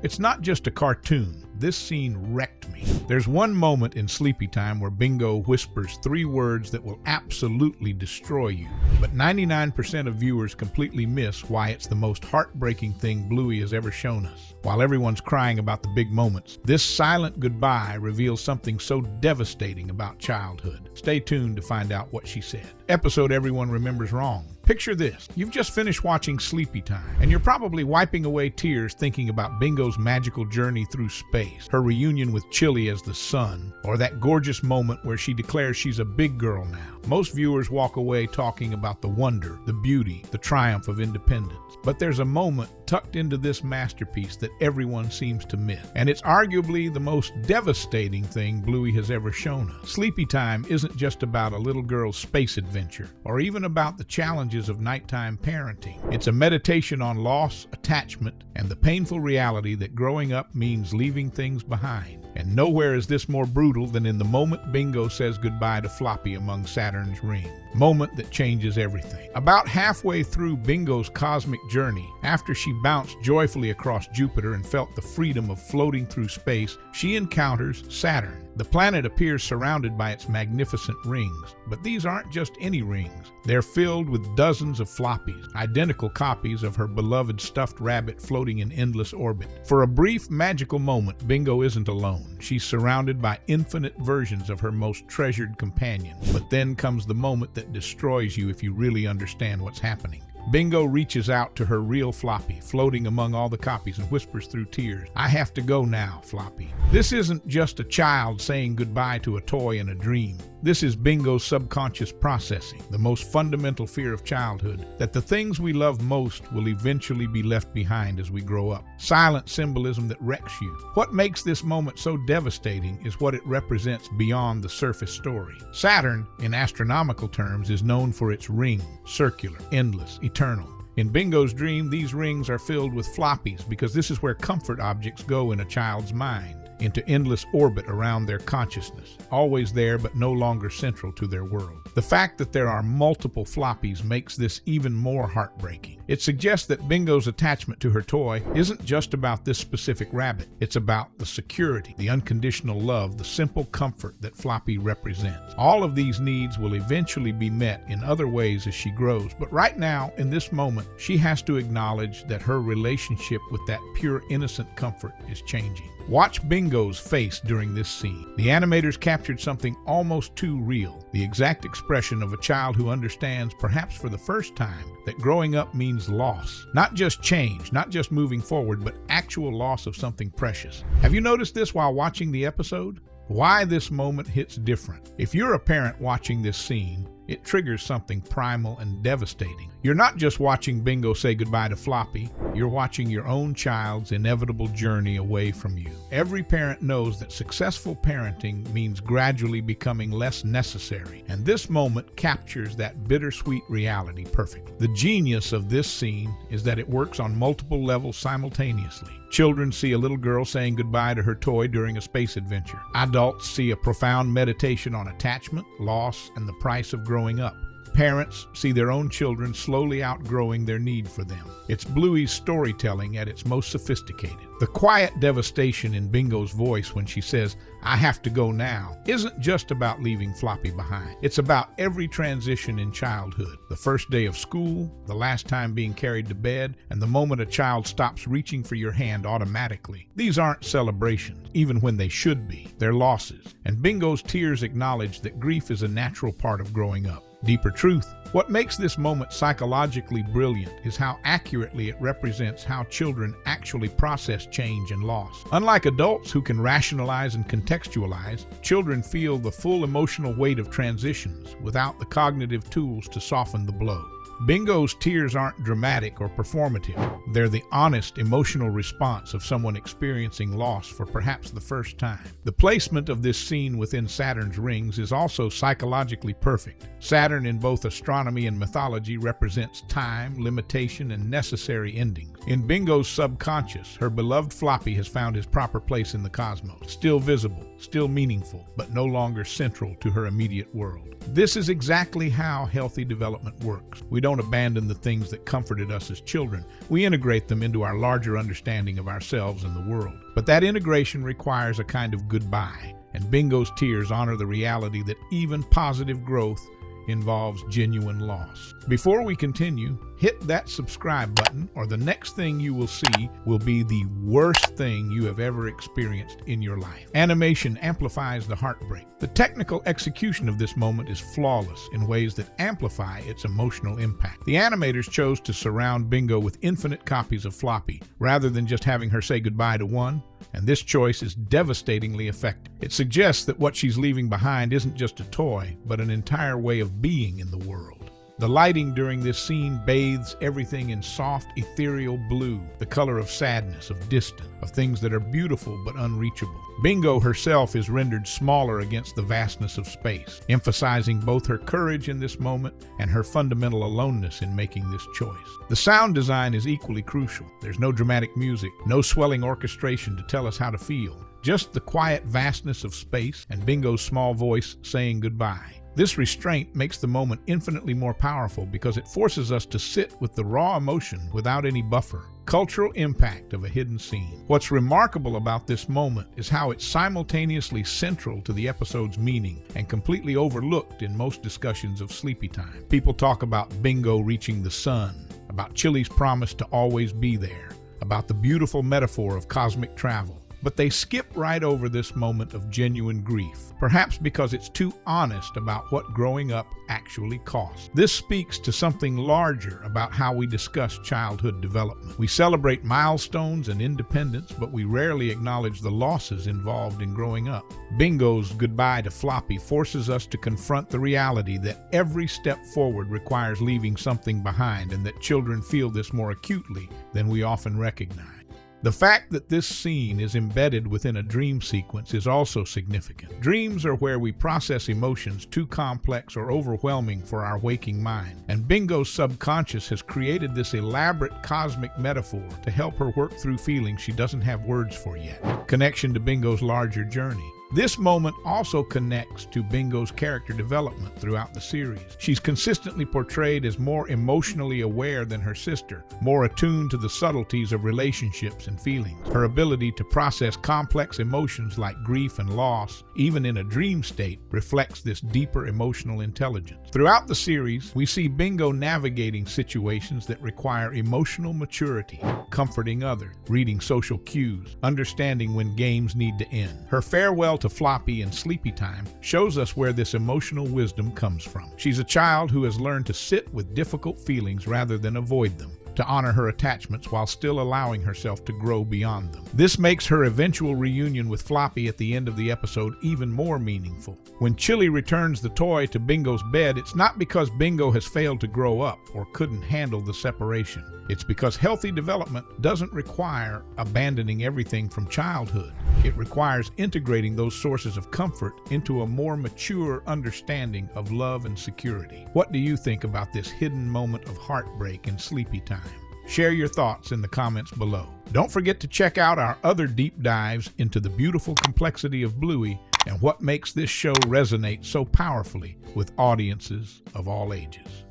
It's not just a cartoon. This scene wrecked me. There's one moment in Sleepy Time where Bingo whispers 3 words that will absolutely destroy you. But 99% of viewers completely miss why it's the most heartbreaking thing Bluey has ever shown us. While everyone's crying about the big moments, this silent goodbye reveals something so devastating about childhood. Stay tuned to find out what she said. Episode everyone remembers wrong. Picture this. You've just finished watching Sleepy Time, and you're probably wiping away tears thinking about Bingo's magical journey through space, her reunion with Chili as the sun, or that gorgeous moment where she declares she's a big girl now. Most viewers walk away talking about the wonder, the beauty, the triumph of independence. But there's a moment tucked into this masterpiece that everyone seems to miss, and it's arguably the most devastating thing Bluey has ever shown us. Sleepy Time isn't just about a little girl's space adventure, or even about the challenges of nighttime parenting. It's a meditation on loss, attachment, and the painful reality that growing up means leaving things behind. And nowhere is this more brutal than in the moment Bingo says goodbye to Floppy among Saturn's rings. Moment that changes everything. About halfway through Bingo's cosmic journey, after she bounced joyfully across Jupiter and felt the freedom of floating through space, she encounters Saturn. The planet appears surrounded by its magnificent rings, but these aren't just any rings. They're filled with dozens of Floppies, identical copies of her beloved stuffed rabbit floating in endless orbit. For a brief magical moment, Bingo isn't alone. She's surrounded by infinite versions of her most treasured companion. But then comes the moment that destroys you if you really understand what's happening. Bingo reaches out to her real Floppy, floating among all the copies, and whispers through tears, "I have to go now, Floppy." This isn't just a child saying goodbye to a toy and a dream. This is Bingo's subconscious processing, the most fundamental fear of childhood, that the things we love most will eventually be left behind as we grow up. Silent symbolism that wrecks you. What makes this moment so devastating is what it represents beyond the surface story. Saturn, in astronomical terms, is known for its ring, circular, endless, eternal. In Bingo's dream, these rings are filled with Floppies because this is where comfort objects go in a child's mind, into endless orbit around their consciousness, always there but no longer central to their world. The fact that there are multiple Floppies makes this even more heartbreaking. It suggests that Bingo's attachment to her toy isn't just about this specific rabbit. It's about the security, the unconditional love, the simple comfort that Floppy represents. All of these needs will eventually be met in other ways as she grows, but right now, in this moment, she has to acknowledge that her relationship with that pure innocent comfort is changing. Watch Bingo's face during this scene. The animators captured something almost too real, the exact expression of a child who understands, perhaps for the first time, that growing up means loss. Not just change, not just moving forward, but actual loss of something precious. Have you noticed this while watching the episode? Why this moment hits different. If you're a parent watching this scene, it triggers something primal and devastating. You're not just watching Bingo say goodbye to Floppy, you're watching your own child's inevitable journey away from you. Every parent knows that successful parenting means gradually becoming less necessary, and this moment captures that bittersweet reality perfectly. The genius of this scene is that it works on multiple levels simultaneously. Children see a little girl saying goodbye to her toy during a space adventure. Adults see a profound meditation on attachment, loss, and the price of growing up. Parents see their own children slowly outgrowing their need for them. It's Bluey's storytelling at its most sophisticated. The quiet devastation in Bingo's voice when she says, "I have to go now," isn't just about leaving Floppy behind. It's about every transition in childhood. The first day of school, the last time being carried to bed, and the moment a child stops reaching for your hand automatically. These aren't celebrations, even when they should be. They're losses. And Bingo's tears acknowledge that grief is a natural part of growing up. Deeper truth. What makes this moment psychologically brilliant is how accurately it represents how children actually process change and loss. Unlike adults who can rationalize and contextualize, children feel the full emotional weight of transitions without the cognitive tools to soften the blow. Bingo's tears aren't dramatic or performative. They're the honest emotional response of someone experiencing loss for perhaps the first time. The placement of this scene within Saturn's rings is also psychologically perfect. Saturn in both astronomy and mythology represents time, limitation, and necessary endings. In Bingo's subconscious, her beloved Floppy has found his proper place in the cosmos, still visible, still meaningful, but no longer central to her immediate world. This is exactly how healthy development works. We don't abandon the things that comforted us as children. We integrate them into our larger understanding of ourselves and the world. But that integration requires a kind of goodbye, and Bingo's tears honor the reality that even positive growth involves genuine loss. Before we continue, hit that subscribe button, or the next thing you will see will be the worst thing you have ever experienced in your life. Animation amplifies the heartbreak. The technical execution of this moment is flawless in ways that amplify its emotional impact. The animators chose to surround Bingo with infinite copies of Floppy, rather than just having her say goodbye to one, and this choice is devastatingly effective. It suggests that what she's leaving behind isn't just a toy, but an entire way of being in the world. The lighting during this scene bathes everything in soft, ethereal blue, the color of sadness, of distant, of things that are beautiful but unreachable. Bingo herself is rendered smaller against the vastness of space, emphasizing both her courage in this moment and her fundamental aloneness in making this choice. The sound design is equally crucial. There's no dramatic music, no swelling orchestration to tell us how to feel, just the quiet vastness of space and Bingo's small voice saying goodbye. This restraint makes the moment infinitely more powerful because it forces us to sit with the raw emotion without any buffer. Cultural impact of a hidden scene. What's remarkable about this moment is how it's simultaneously central to the episode's meaning and completely overlooked in most discussions of Sleepy Time. People talk about Bingo reaching the sun, about Chili's promise to always be there, about the beautiful metaphor of cosmic travel. But they skip right over this moment of genuine grief, perhaps because it's too honest about what growing up actually costs. This speaks to something larger about how we discuss childhood development. We celebrate milestones and independence, but we rarely acknowledge the losses involved in growing up. Bingo's goodbye to Floppy forces us to confront the reality that every step forward requires leaving something behind, and that children feel this more acutely than we often recognize. The fact that this scene is embedded within a dream sequence is also significant. Dreams are where we process emotions too complex or overwhelming for our waking mind, and Bingo's subconscious has created this elaborate cosmic metaphor to help her work through feelings she doesn't have words for yet. Connection to Bingo's larger journey. This moment also connects to Bingo's character development throughout the series. She's consistently portrayed as more emotionally aware than her sister, more attuned to the subtleties of relationships and feelings. Her ability to process complex emotions like grief and loss, even in a dream state, reflects this deeper emotional intelligence. Throughout the series, we see Bingo navigating situations that require emotional maturity, comforting others, reading social cues, understanding when games need to end. Her farewell to Floppy and Sleepy Time shows us where this emotional wisdom comes from. She's a child who has learned to sit with difficult feelings rather than avoid them, to honor her attachments while still allowing herself to grow beyond them. This makes her eventual reunion with Floppy at the end of the episode even more meaningful. When Chili returns the toy to Bingo's bed, it's not because Bingo has failed to grow up or couldn't handle the separation. It's because healthy development doesn't require abandoning everything from childhood. It requires integrating those sources of comfort into a more mature understanding of love and security. What do you think about this hidden moment of heartbreak in Sleepy Time? Share your thoughts in the comments below. Don't forget to check out our other deep dives into the beautiful complexity of Bluey and what makes this show resonate so powerfully with audiences of all ages.